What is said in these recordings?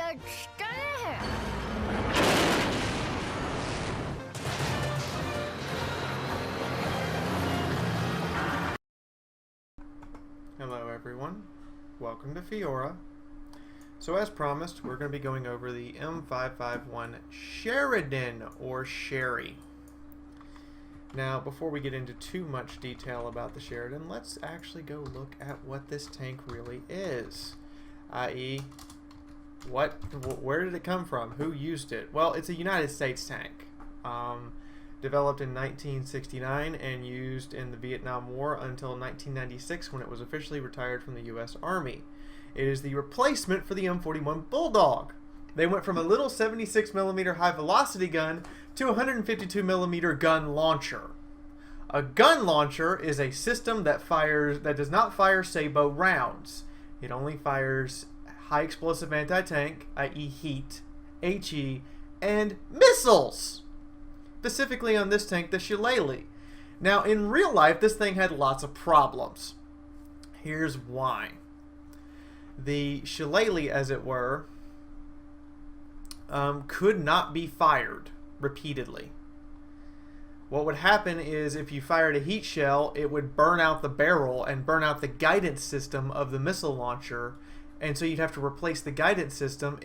Hello everyone, welcome to Fiaura. So as promised, we're going to be going over the M551 Sheridan, or Sherry. Now, before we get into too much detail about the Sheridan, let's actually go look at what this tank really is. I.e., where did it come from? Who used it? Well, it's a United States tank. Developed in 1969 and used in the Vietnam War until 1996, when it was officially retired from the U.S. Army. It is the replacement for the M41 Bulldog. They went from a little 76mm high-velocity gun to a 152mm gun launcher. A gun launcher is a system that does not fire sabot rounds. It only fires high-explosive anti-tank, i.e. heat, HE, and missiles. Specifically on this tank, the Shillelagh. Now, in real life, this thing had lots of problems. Here's why. The Shillelagh, as it were, could not be fired repeatedly. What would happen is, if you fired a heat shell, it would burn out the barrel and burn out the guidance system of the missile launcher, and so you'd have to replace the guidance system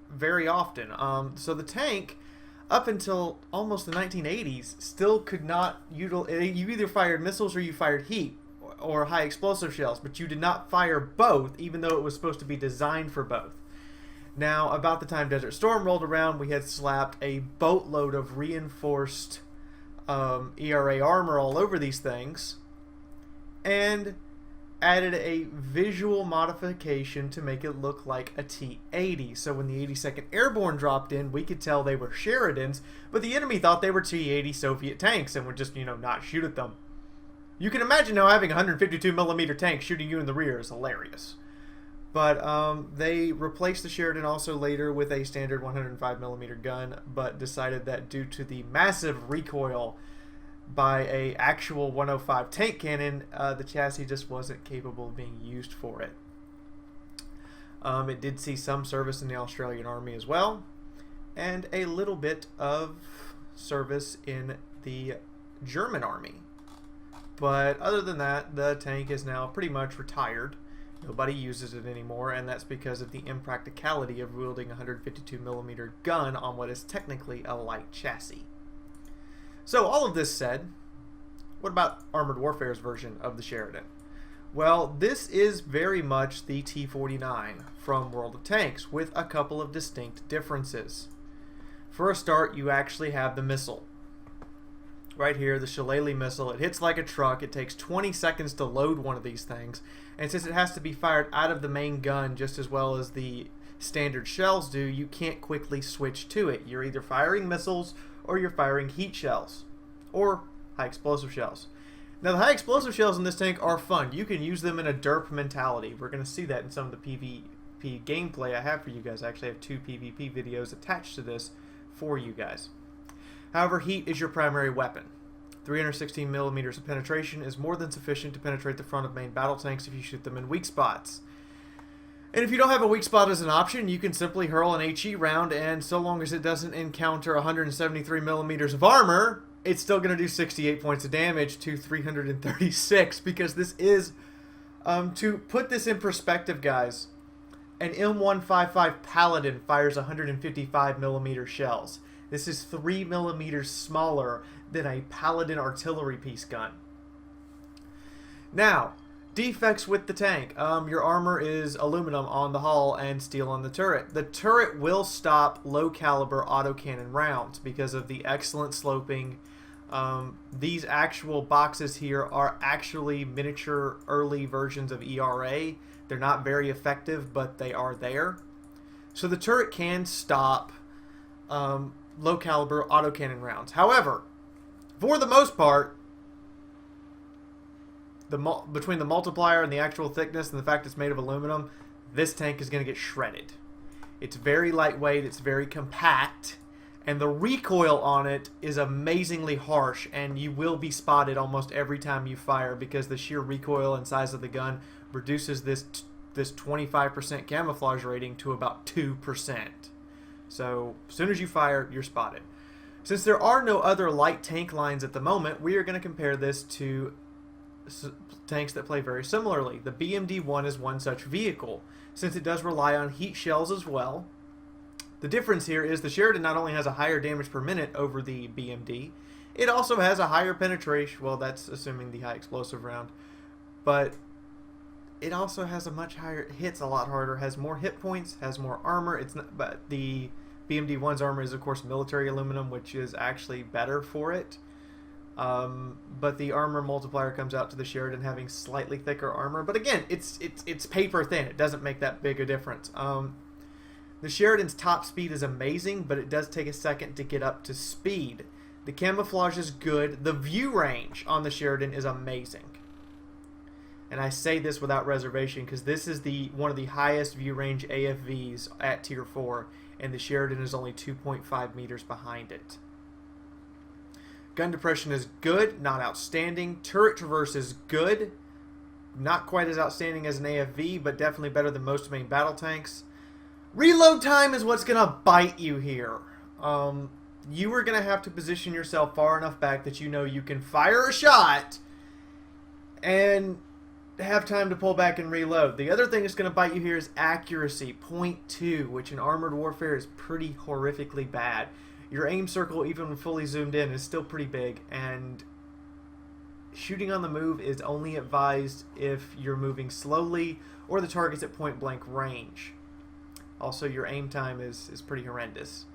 very often. So the tank, up until almost the 1980s, still could not you either fired missiles or you fired heat or high explosive shells, but you did not fire both, even though it was supposed to be designed for both. Now, about the time Desert Storm rolled around, we had slapped a boatload of reinforced ERA armor all over these things and added a visual modification to make it look like a T-80. So when the 82nd Airborne dropped in, we could tell they were Sheridans, but the enemy thought they were T-80 Soviet tanks and would just, not shoot at them. You can imagine how having a 152mm tank shooting you in the rear is hilarious. But they replaced the Sheridan also later with a standard 105mm gun, but decided that due to the massive recoil by a actual 105 tank cannon, the chassis just wasn't capable of being used for it. It did see some service in the Australian Army as well, and a little bit of service in the German Army. But other than that, the tank is now pretty much retired. Nobody uses it anymore, and that's because of the impracticality of wielding a 152mm gun on what is technically a light chassis. So, all of this said, what about Armored Warfare's version of the Sheridan? Well, this is very much the T-49 from World of Tanks, with a couple of distinct differences. For a start, you actually have the missile. Right here, the Shillelagh missile. It hits like a truck. It takes 20 seconds to load one of these things. And since it has to be fired out of the main gun just as well as the standard shells do, you can't quickly switch to it. You're either firing missiles or you're firing heat shells or high explosive shells. Now, the high explosive shells in this tank are fun. You can use them in a derp mentality. We're going to see that in some of the PvP gameplay I have for you guys. I actually have 2 PvP videos attached to this for you guys. However, heat is your primary weapon. 316mm of penetration is more than sufficient to penetrate the front of main battle tanks if you shoot them in weak spots. And if you don't have a weak spot as an option, you can simply hurl an HE round, and so long as it doesn't encounter 173mm of armor, it's still going to do 68 points of damage to 336, because this is, to put this in perspective, guys, an M155 Paladin fires 155mm shells. This is 3mm smaller than a Paladin artillery piece gun. Now, defects with the tank. Your armor is aluminum on the hull and steel on the turret. The turret will stop low caliber autocannon rounds because of the excellent sloping. These actual boxes here are actually miniature early versions of ERA. They're not very effective, but they are there. So the turret can stop low caliber autocannon rounds. However, for the most part, between the multiplier and the actual thickness and the fact it's made of aluminum, this tank is going to get shredded. It's very lightweight, it's very compact, and the recoil on it is amazingly harsh, and you will be spotted almost every time you fire because the sheer recoil and size of the gun reduces this this 25% camouflage rating to about 2%. So as soon as you fire, you're spotted. Since there are no other light tank lines at the moment, we are going to compare this to tanks that play very similarly. The BMD-1 is one such vehicle, since it does rely on heat shells as well. The difference here is the Sheridan not only has a higher damage per minute over the BMD, it also has a higher penetration. Well, that's assuming the high explosive round, but it also has a much higher, hits a lot harder, has more hit points, has more armor. It's not, but the BMD-1's armor is of course military aluminum, which is actually better for it. But the armor multiplier comes out to the Sheridan having slightly thicker armor. But again, it's paper thin. It doesn't make that big a difference. The Sheridan's top speed is amazing, but it does take a second to get up to speed. The camouflage is good. The view range on the Sheridan is amazing. And I say this without reservation because this is one of the highest view range AFVs at Tier 4, and the Sheridan is only 2.5 meters behind it. Gun depression is good, not outstanding. Turret traverse is good. Not quite as outstanding as an AFV, but definitely better than most main battle tanks. Reload time is what's going to bite you here. You are going to have to position yourself far enough back that you know you can fire a shot and have time to pull back and reload. The other thing that's going to bite you here is accuracy, 0.2, which in armored warfare is pretty horrifically bad. Your aim circle, even when fully zoomed in, is still pretty big, and shooting on the move is only advised if you're moving slowly or the target's at point blank range. Also, your aim time is pretty horrendous.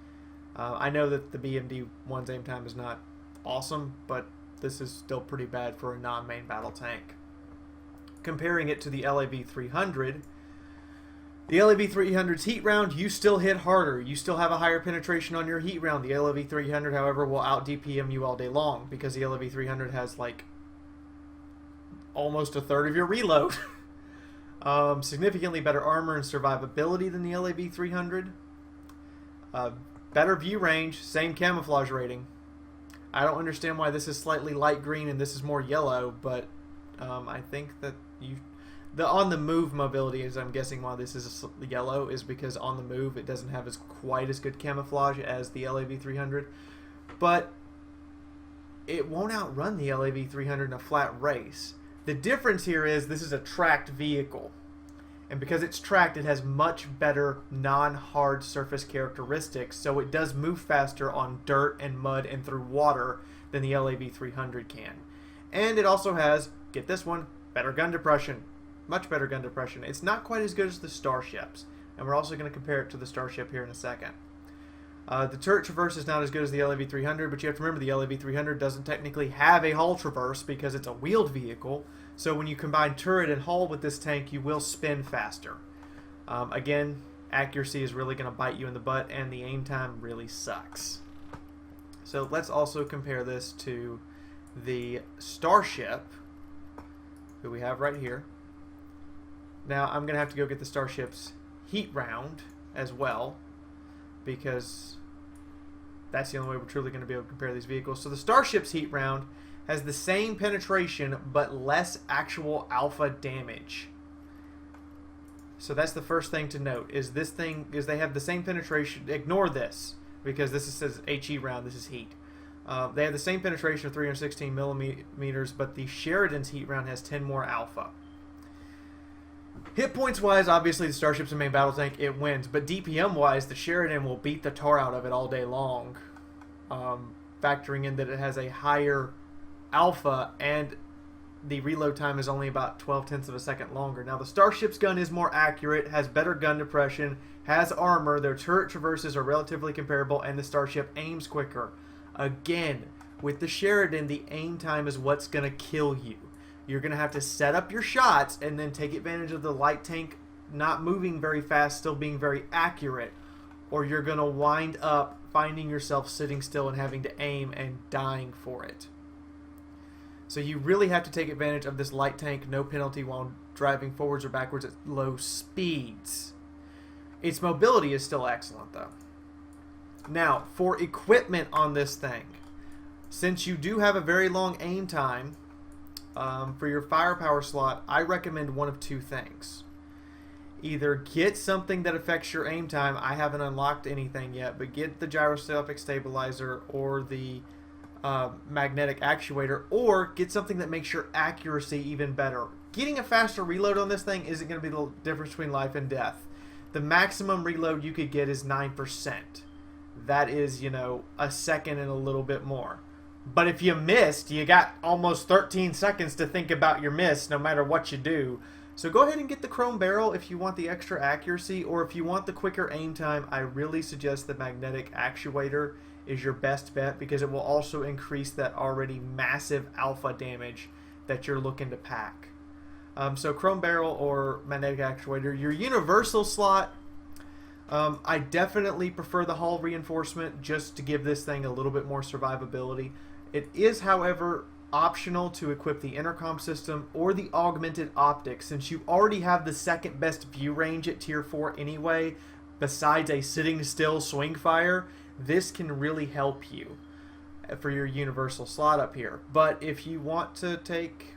I know that the BMD-1's aim time is not awesome, but this is still pretty bad for a non-main battle tank. Comparing it to the LAV-300, the LAV-300's heat round, you still hit harder. You still have a higher penetration on your heat round. The LAV-300, however, will out-DPM you all day long because the LAV-300 has like almost a third of your reload. Significantly better armor and survivability than the LAV-300. Better view range, same camouflage rating. I don't understand why this is slightly light green and this is more yellow, but I think that the on the move mobility is, I'm guessing why this is yellow, is because on the move it doesn't have quite as good camouflage as the LAV-300, but it won't outrun the LAV-300 in a flat race. The difference here is this is a tracked vehicle, and because it's tracked, it has much better non-hard surface characteristics, so it does move faster on dirt and mud and through water than the LAV-300 can. And it also has, get this one, better gun depression. Much better gun depression. It's not quite as good as the Starships, and we're also going to compare it to the Starship here in a second. The turret traverse is not as good as the LAV-300, but you have to remember the LAV-300 doesn't technically have a hull traverse because it's a wheeled vehicle, so when you combine turret and hull with this tank, you will spin faster. Again, accuracy is really going to bite you in the butt, and the aim time really sucks. So let's also compare this to the Starship, who we have right here. Now, I'm going to have to go get the Starship's heat round as well, because that's the only way we're truly going to be able to compare these vehicles. So the Starship's heat round has the same penetration, but less actual alpha damage. So that's the first thing to note, is this thing, is they have the same penetration. Ignore this, because this says HE round, this is heat. They have the same penetration of 316 millimeters, but the Sheridan's heat round has 10 more alpha. Hit points wise, obviously the Starship's a main battle tank, it wins, but DPM wise, the Sheridan will beat the tar out of it all day long, factoring in that it has a higher alpha and the reload time is only about 0.12 of a second longer. Now the Starship's gun is more accurate, has better gun depression, has armor, their turret traverses are relatively comparable, and the Starship aims quicker. Again, with the Sheridan, the aim time is what's going to kill you. You're going to have to set up your shots and then take advantage of the light tank not moving very fast, still being very accurate, or you're going to wind up finding yourself sitting still and having to aim and dying for it. So you really have to take advantage of this light tank, no penalty while driving forwards or backwards at low speeds. Its mobility is still excellent though. Now, for equipment on this thing, since you do have a very long aim time, for your firepower slot, I recommend one of two things. Either get something that affects your aim time. I haven't unlocked anything yet, but get the gyroscopic stabilizer or the magnetic actuator, or get something that makes your accuracy even better. Getting a faster reload on this thing isn't going to be the difference between life and death. The maximum reload you could get is 9%. That is, you know, a second and a little bit more. But if you missed, you got almost 13 seconds to think about your miss no matter what you do. So go ahead and get the chrome barrel if you want the extra accuracy, or if you want the quicker aim time, I really suggest the magnetic actuator is your best bet, because it will also increase that already massive alpha damage that you're looking to pack. So chrome barrel or magnetic actuator. Your universal slot, I definitely prefer the hull reinforcement just to give this thing a little bit more survivability. It is, however, optional to equip the intercom system or the augmented optics, since you already have the second best view range at tier 4 anyway, besides a sitting still swing fire. This can really help you for your universal slot up here. But if you want to take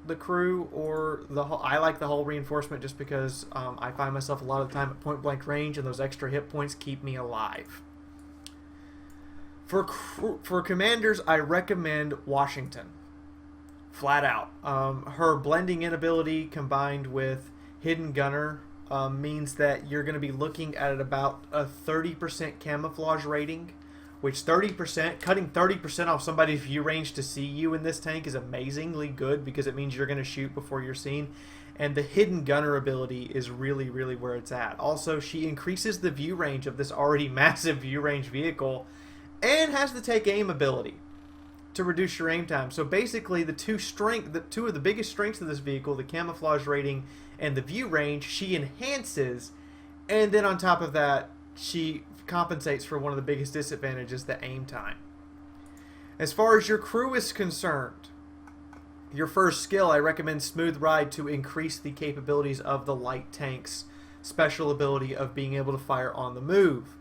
the crew or the hull, I like the hull reinforcement just because I find myself a lot of the time at point blank range, and those extra hit points keep me alive. For commanders, I recommend Washington, flat out. Her blending in ability combined with hidden gunner means that you're going to be looking at about a 30% camouflage rating, which cutting 30% off somebody's view range to see you in this tank is amazingly good, because it means you're going to shoot before you're seen. And the hidden gunner ability is really, really where it's at. Also, she increases the view range of this already massive view range vehicle, and has the take aim ability to reduce your aim time. So basically, the two of the biggest strengths of this vehicle, the camouflage rating and the view range, she enhances, and then on top of that, she compensates for one of the biggest disadvantages, the aim time. As far as your crew is concerned, your first skill, I recommend Smooth Ride to increase the capabilities of the light tank's special ability of being able to fire on the move.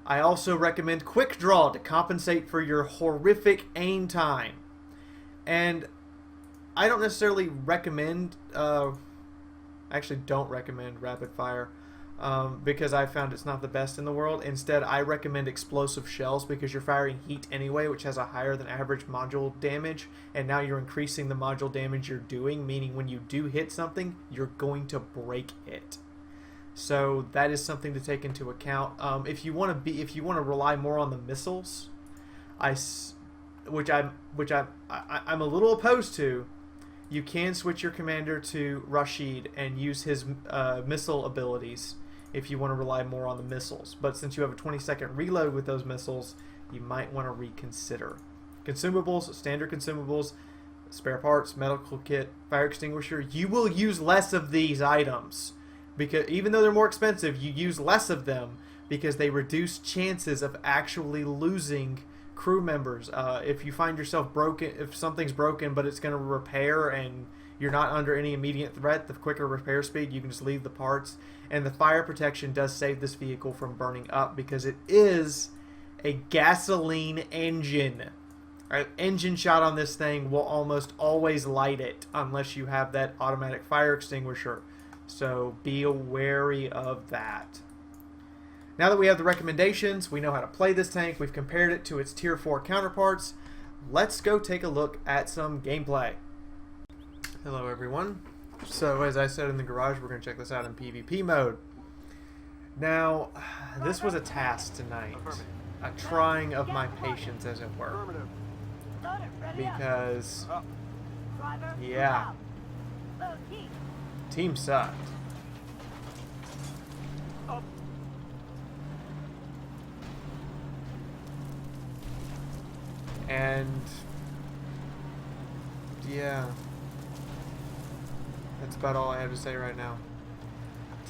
I also recommend Quick Draw to compensate for your horrific aim time. And I don't necessarily recommend, actually don't recommend Rapid Fire, because I found it's not the best in the world. Instead, I recommend Explosive Shells, because you're firing heat anyway, which has a higher than average module damage, and now you're increasing the module damage you're doing, meaning when you do hit something, you're going to break it. So that is something to take into account. If you want to rely more on the missiles, which I'm a little opposed to, you can switch your commander to Rashid and use his missile abilities if you want to rely more on the missiles. But since you have a 20-second reload with those missiles, you might want to reconsider. Consumables, standard consumables, spare parts, medical kit, fire extinguisher. You will use less of these items, because even though they're more expensive, you use less of them because they reduce chances of actually losing crew members. If you find yourself broken, if something's broken but it's going to repair and you're not under any immediate threat, the quicker repair speed, you can just leave the parts. And the fire protection does save this vehicle from burning up, because it is a gasoline engine. An engine shot on this thing will almost always light it unless you have that automatic fire extinguisher. So be wary of that. Now that we have the recommendations, we know how to play this tank, we've compared it to its tier 4 counterparts, let's go take a look at some gameplay. Hello everyone. So as I said in the garage, we're going to check this out in PvP mode. Now, this was a task tonight. A trying of my patience, as it were. Because, yeah, team sucked. And yeah, that's about all I have to say right now.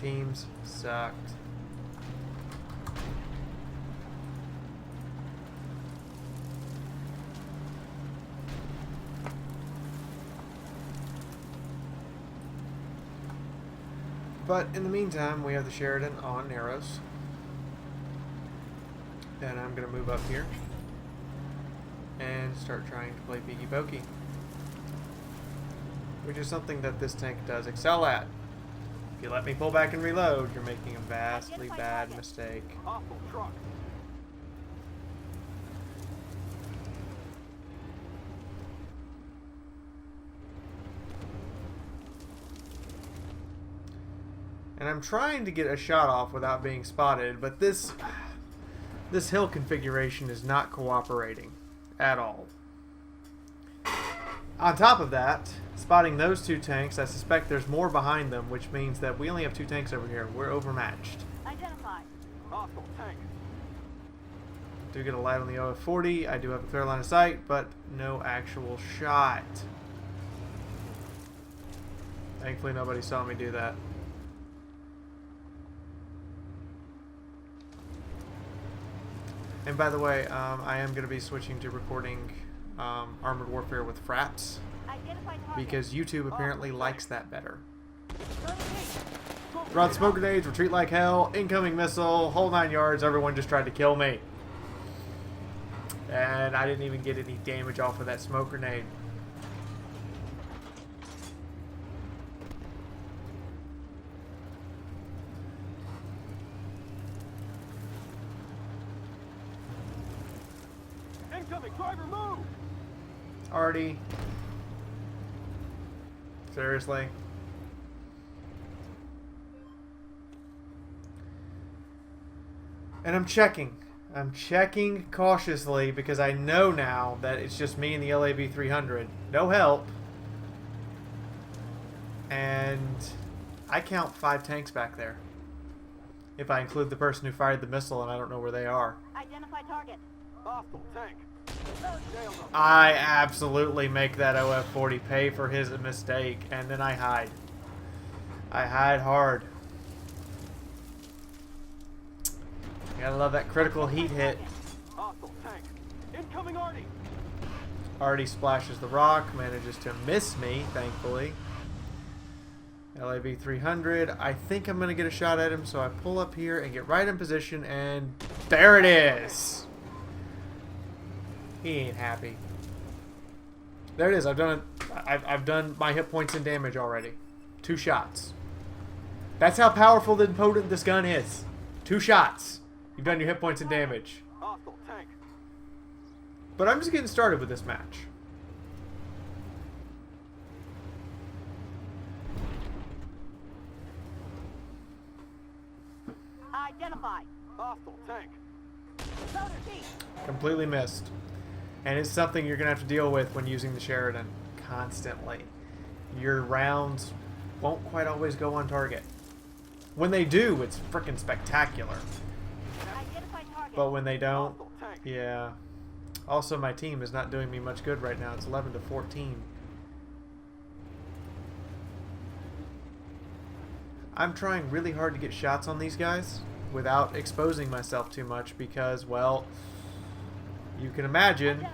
Teams sucked. But in the meantime, we have the Sheridan on Narrows. And I'm going to move up here and start trying to play Beaky Pokey, which is something that this tank does excel at. If you let me pull back and reload, you're making a vastly bad mistake. Hostile truck. And I'm trying to get a shot off without being spotted, but this hill configuration is not cooperating at all. On top of that, spotting those two tanks, I suspect there's more behind them, which means that we only have two tanks over here. We're overmatched. Identify. Hostile tank. Do get a light on the OF-40. I do have a clear line of sight, but no actual shot. Thankfully, nobody saw me do that. And by the way, I am going to be switching to recording Armored Warfare with fraps because YouTube apparently likes that better. Throw out smoke grenades, retreat like hell, incoming missile, whole 9 yards. Everyone just tried to kill me. And I didn't even get any damage off of that smoke grenade. Incoming driver, move! Artie. Seriously? And I'm checking. I'm checking cautiously because I know now that it's just me and the LAB 300. No help. And I count 5 tanks back there. If I include the person who fired the missile and I don't know where they are. Identify target. Hostile tank. I absolutely make that OF-40 pay for his mistake, and then I hide. I hide hard. Gotta love that critical heat hit. Hostile tank. Incoming Artie. Artie splashes the rock, manages to miss me, thankfully. LAB 300. I think I'm gonna get a shot at him, so I pull up here and get right in position, and there it is. He ain't happy. There it is. I've done it. I've done my hit points and damage already. 2 shots. That's how powerful and potent this gun is. 2 shots. You've done your hit points and damage. Hostile tank. But I'm just getting started with this match. Identify. Hostile tank. Completely missed. And it's something you're going to have to deal with when using the Sheridan constantly. Your rounds won't quite always go on target. When they do, it's freaking spectacular. But when they don't, yeah. Also, my team is not doing me much good right now. It's 11-14. I'm trying really hard to get shots on these guys without exposing myself too much because, well, you can imagine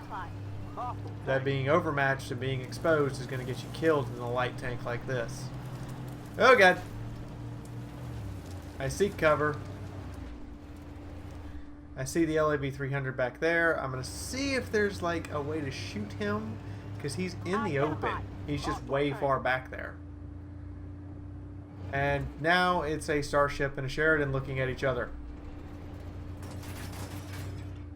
that being overmatched and being exposed is going to get you killed in a light tank like this. Oh god. I seek cover. I see the LAB 300 back there. I'm going to see if there's like a way to shoot him because he's in the open. He's just way far back there. And now it's a Starship and a Sheridan looking at each other.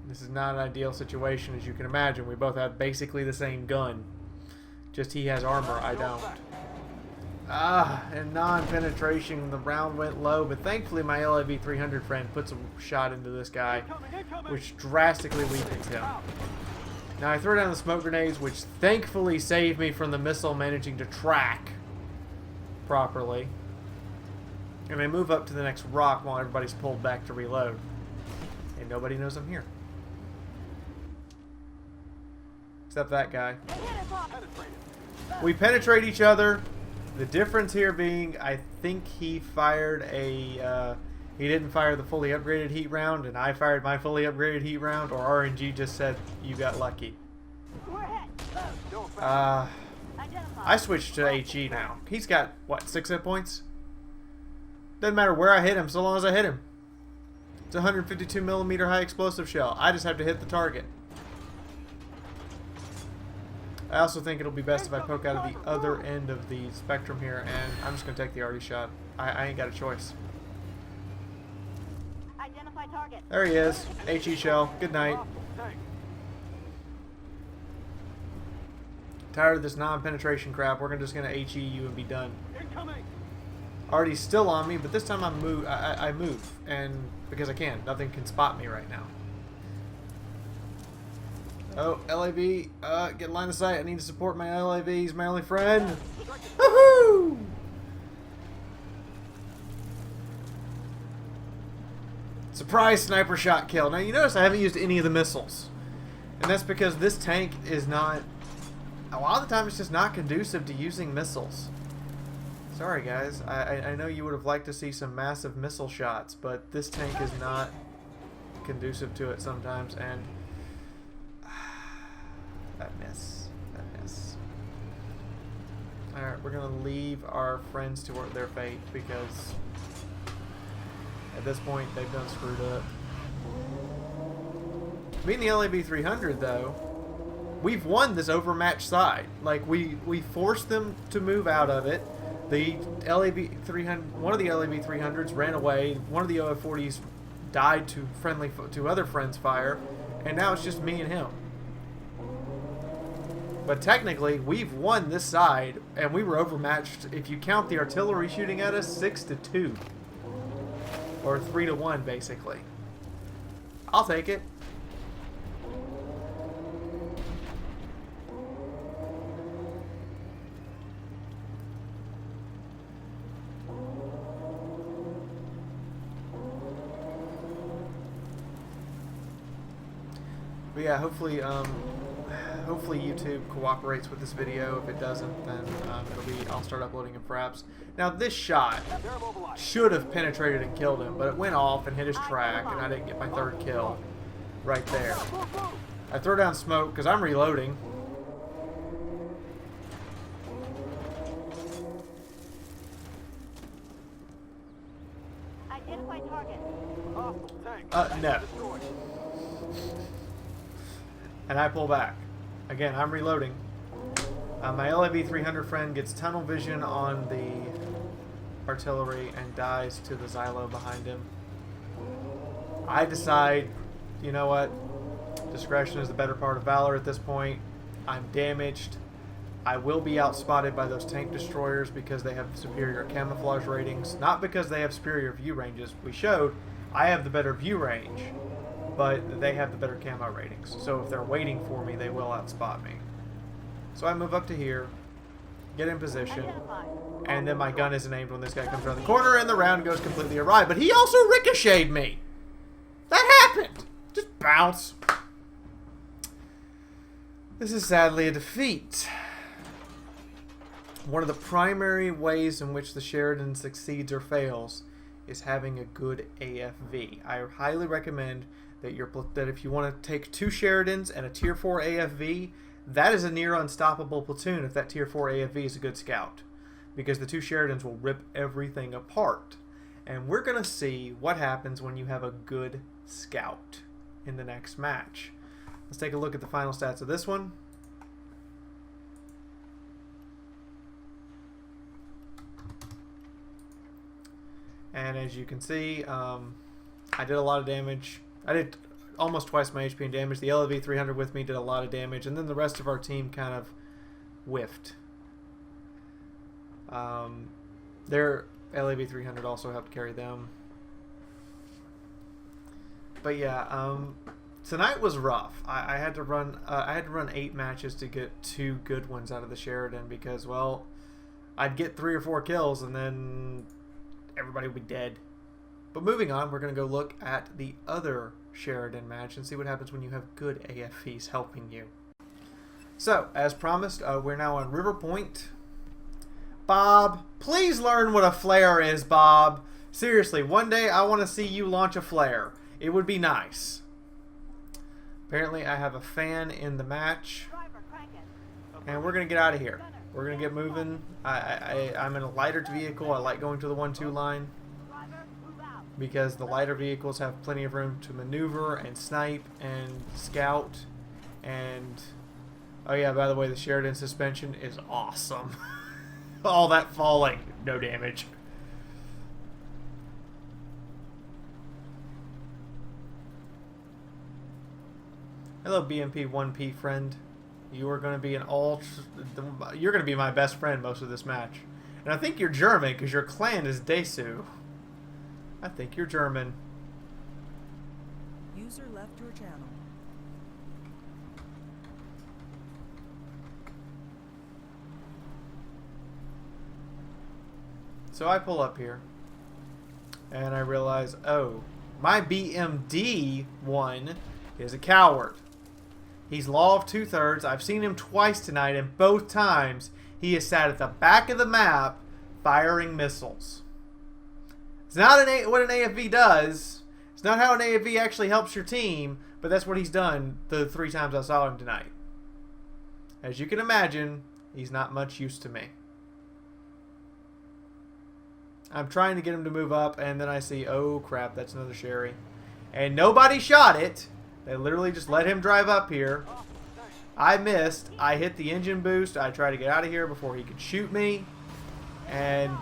This is not an ideal situation, as you can imagine. We both have basically the same gun. Just he has armor, I don't. And non-penetration, the round went low, but thankfully my LAB 300 friend puts a shot into this guy, which drastically weakens him. Now I throw down the smoke grenades, which thankfully saved me from the missile managing to track properly. And I move up to the next rock while everybody's pulled back to reload. And nobody knows I'm here. Except that guy. We penetrate each other. The difference here being, I think he fired a, he didn't fire the fully upgraded heat round, and I fired my fully upgraded heat round, or RNG just said, you got lucky. I switched to HE now. He's got, what, 6 hit points? Doesn't matter where I hit him, so long as I hit him. It's a 152mm high explosive shell. I just have to hit the target. I also think it'll be best if I poke out of the other end of the spectrum here, and I'm just going to take the arty shot. I ain't got a choice. Identify target. There he is. HE shell. Good night. Hostile tank. Tired of this non-penetration crap. We're just gonna HE you and be done. Incoming. Already still on me, but this time I move, and because I can. Nothing can spot me right now. Oh, LAV, get in line of sight. I need to support my LAV. He's my only friend. Woohoo! Surprise sniper shot kill. Now you notice I haven't used any of the missiles, and that's because this tank is not. A lot of the time, it's just not conducive to using missiles. Sorry, guys. I know you would have liked to see some massive missile shots, but this tank is not conducive to it sometimes, and that miss. Alright, we're going to leave our friends to their fate, because at this point, they've done screwed up. Being the LAB 300, though, we've won this overmatched side. Like, we forced them to move out of it. The LAB 300, one of the LAB 300s ran away. One of the OF40s died to other friends' fire, and now it's just me and him. But technically, we've won this side, and we were overmatched. If you count the artillery shooting at us, 6-2, or 3-1, basically. I'll take it. But yeah, hopefully YouTube cooperates with this video. If it doesn't, then I'll start uploading him for apps. Now this shot should have penetrated and killed him, but it went off and hit his track, and I didn't get my third kill right there. I throw down smoke because I'm reloading. Identify target. Hostile tank. No. Destroyed. And I pull back. Again, I'm reloading. My LAV 300 friend gets tunnel vision on the artillery and dies to the Xylo behind him. I decide, you know what? Discretion is the better part of valor at this point. I'm damaged. I will be outspotted by those tank destroyers because they have superior camouflage ratings. Not because they have superior view ranges. We showed I have the better view range, but they have the better camo ratings. So if they're waiting for me, they will outspot me. So I move up to here, get in position, and then my gun isn't aimed when this guy comes around the corner, and the round goes completely awry. But he also ricocheted me. That happened. Just bounce. This is sadly a defeat. One of the primary ways in which the Sheridan succeeds or fails is having a good AFV. I highly recommend that if you want to take 2 Sheridans and a Tier 4 AFV, that is a near unstoppable platoon if that Tier 4 AFV is a good scout. Because the 2 Sheridans will rip everything apart. And we're going to see what happens when you have a good scout in the next match. Let's take a look at the final stats of this one. And as you can see, I did a lot of damage. I did almost twice my HP in damage. The LAV 300 with me did a lot of damage, and then the rest of our team kind of whiffed. Their LAV 300 also helped carry them. But yeah, tonight was rough. I had to run 8 matches to get 2 good ones out of the Sheridan because, well, I'd get 3 or 4 kills and then everybody would be dead. But moving on, we're going to go look at the other Sheridan match and see what happens when you have good AFVs helping you. So, as promised, we're now on River Point. Bob, please learn what a flare is, Bob. Seriously, one day I want to see you launch a flare. It would be nice. Apparently, I have a fan in the match. And we're going to get out of here. We're going to get moving. I'm in a lighter vehicle. I like going to the 1-2 line because the lighter vehicles have plenty of room to maneuver and snipe and scout. And, oh yeah, by the way, the Sheridan suspension is awesome. All that falling, no damage. Hello, BMP1P friend. You are going to be you're going to be my best friend most of this match. And I think you're German because your clan is Desu. I think you're German. User left your channel. So I pull up here. And I realize, oh, my BMD1 is a coward. He's law of 2/3. I've seen him twice tonight, and both times he is sat at the back of the map firing missiles. It's not what an AFV does. It's not how an AFV actually helps your team, but that's what he's done the 3 times I saw him tonight. As you can imagine, he's not much use to me. I'm trying to get him to move up, and then I see, oh crap, that's another Sherry. And nobody shot it. They literally just let him drive up here. I missed. I hit the engine boost. I tried to get out of here before he could shoot me. And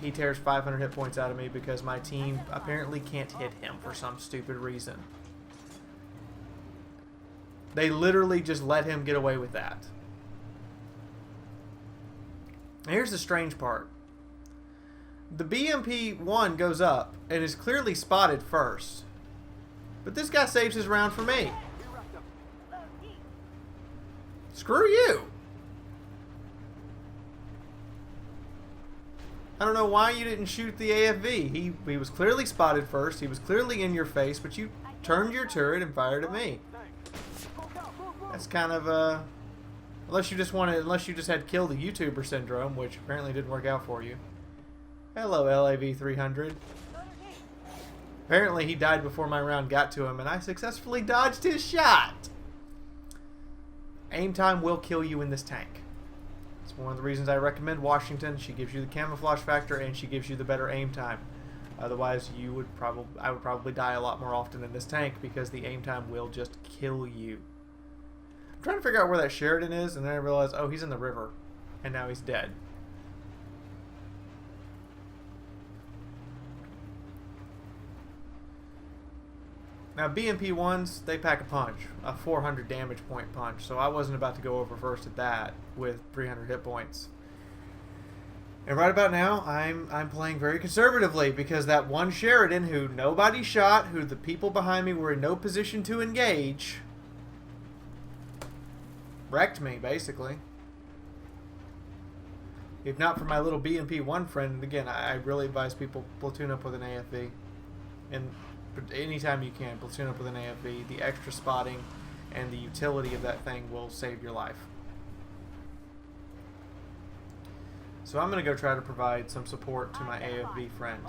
he tears 500 hit points out of me because my team apparently can't hit him for some stupid reason. They literally just let him get away with that. Here's the strange part. The BMP-1 goes up and is clearly spotted first. But this guy saves his round for me. Screw you. I don't know why you didn't shoot the AFV. He was clearly spotted first. He was clearly in your face, but you turned your turret and fired at me. That's kind of unless you just had kill the YouTuber syndrome, which apparently didn't work out for you. Hello, LAV 300. Apparently he died before my round got to him, and I successfully dodged his shot. Aim time will kill you in this tank. It's one of the reasons I recommend Washington. She gives you the camouflage factor, and she gives you the better aim time. Otherwise, I would probably die a lot more often in this tank because the aim time will just kill you. I'm trying to figure out where that Sheridan is, and then I realize, oh, he's in the river, and now he's dead. Now, BMP-1s, they pack a punch, a 400 damage point punch, so I wasn't about to go over first at that with 300 hit points. And right about now, I'm playing very conservatively because that one Sheridan who nobody shot, who the people behind me were in no position to engage, wrecked me, basically. If not for my little BMP-1 friend, and again, I really advise people platoon up with an AFV. And anytime you can, platoon up with an AFV. The extra spotting and the utility of that thing will save your life. So I'm going to go try to provide some support to my AFV friend.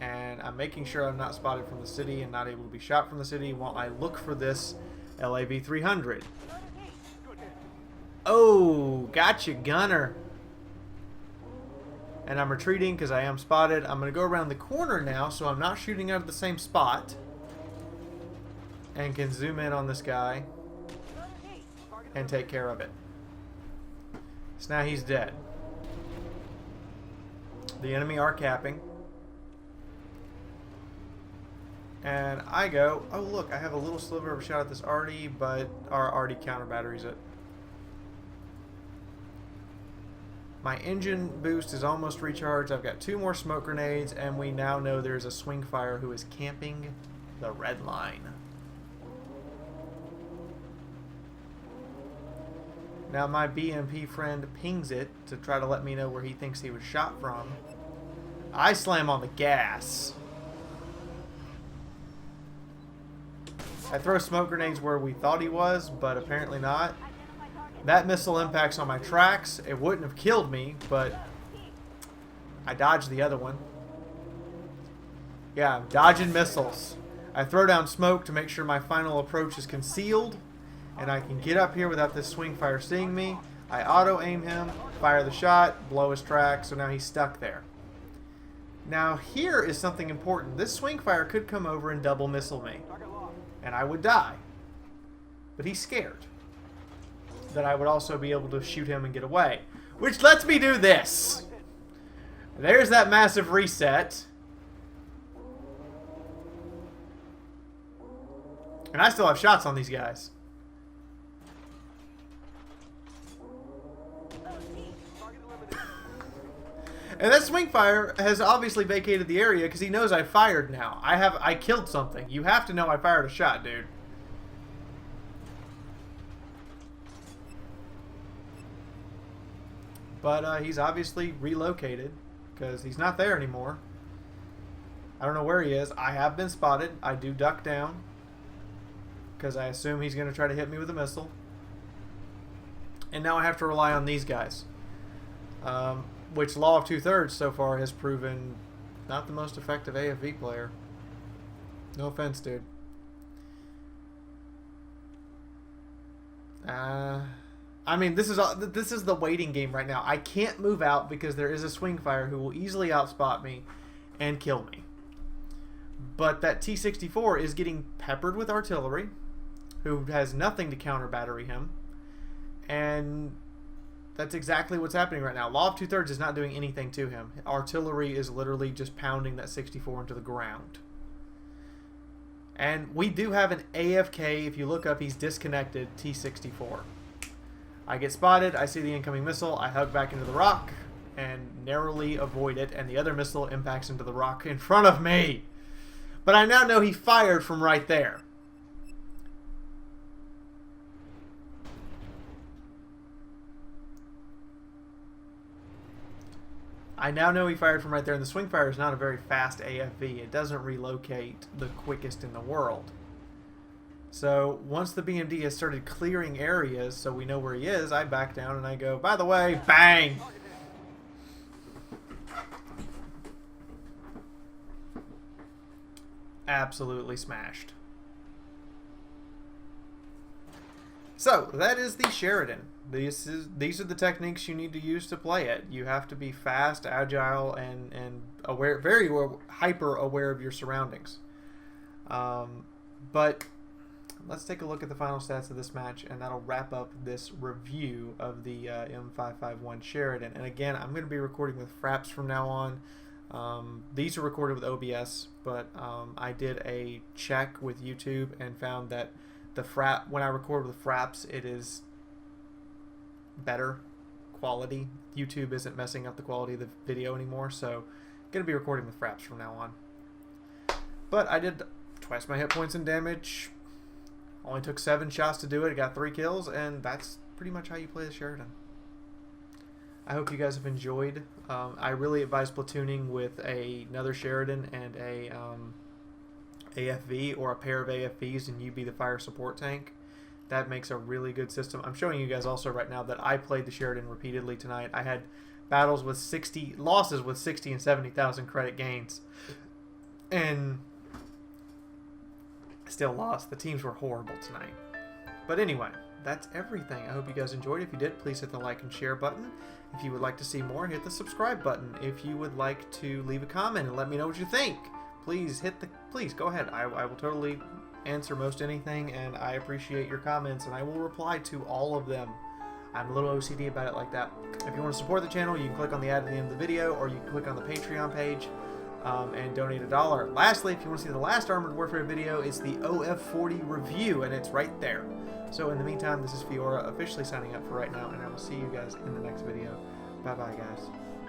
And I'm making sure I'm not spotted from the city and not able to be shot from the city while I look for this LAV 300. Oh, gotcha, gunner. And I'm retreating because I am spotted. I'm going to go around the corner now so I'm not shooting out of the same spot. And can zoom in on this guy and take care of it. So now he's dead. The enemy are capping. And I go, oh look, I have a little sliver of a shot at this Artie, but our Artie counter batteries it. My engine boost is almost recharged. I've got 2 more smoke grenades, and we now know there's a swing fire who is camping the red line. Now my BMP friend pings it to try to let me know where he thinks he was shot from. I slam on the gas. I throw smoke grenades where we thought he was, but apparently not. That missile impacts on my tracks. It wouldn't have killed me, but I dodged the other one. Yeah, I'm dodging missiles. I throw down smoke to make sure my final approach is concealed, and I can get up here without this swing fire seeing me. I auto-aim him, fire the shot, blow his track, so now he's stuck there. Now here is something important. This swing fire could come over and double missile me, and I would die. But he's scared that I would also be able to shoot him and get away. Which lets me do this. There's that massive reset. And I still have shots on these guys. And that swing fire has obviously vacated the area because he knows I fired now. I killed something. You have to know I fired a shot, dude. But he's obviously relocated because he's not there anymore. I don't know where he is. I have been spotted. I do duck down because I assume he's going to try to hit me with a missile. And now I have to rely on these guys. Which Law of Two-Thirds so far has proven not the most effective AFV player. No offense, dude. I mean, this is the waiting game right now. I can't move out because there is a swing fire who will easily outspot me and kill me. But that T-64 is getting peppered with artillery, who has nothing to counter battery him, and that's exactly what's happening right now. Law of Two-Thirds is not doing anything to him. Artillery is literally just pounding that 64 into the ground. And we do have an AFK. If you look up, he's disconnected T-64. I get spotted. I see the incoming missile. I hug back into the rock and narrowly avoid it. And the other missile impacts into the rock in front of me. But I now know he fired from right there. I now know he fired from right there, and the swing fire is not a very fast AFV. It doesn't relocate the quickest in the world. So once the BMD has started clearing areas so we know where he is, I back down and I go, by the way, bang! Absolutely smashed. So that is the Sheridan. These are the techniques you need to use to play it. You have to be fast, agile, and aware, very hyper aware of your surroundings. But let's take a look at the final stats of this match, and that'll wrap up this review of the M551 Sheridan. And again, I'm going to be recording with fraps from now on. These are recorded with OBS, but I did a check with YouTube and found that when I record with fraps, it is better quality. YouTube isn't messing up the quality of the video anymore, so I'm going to be recording with fraps from now on. But I did twice my hit points and damage. Only took 7 shots to do it. I got 3 kills, and that's pretty much how you play the Sheridan. I hope you guys have enjoyed. I really advise platooning with another Sheridan and a AFV or a pair of AFVs, and you be the fire support tank. That makes a really good system. I'm showing you guys also right now that I played the Sheridan repeatedly tonight. I had battles with losses with 60 and 70,000 credit gains, and still lost. The teams were horrible tonight. But anyway, that's everything. I hope you guys enjoyed. If you did, please hit the like and share button. If you would like to see more, hit the subscribe button. If you would like to leave a comment and let me know what you think, please go ahead. I will totally answer most anything, and I appreciate your comments, and I will reply to all of them. I'm a little OCD about it like that. If you want to support the channel, you can click on the ad at the end of the video, or you can click on the Patreon page and donate $1. Lastly, if you want to see the last Armored Warfare video, it's the OF40 review, and it's right there. So in the meantime, this is Fiaura officially signing up for right now, and I will see you guys in the next video. Bye-bye, guys.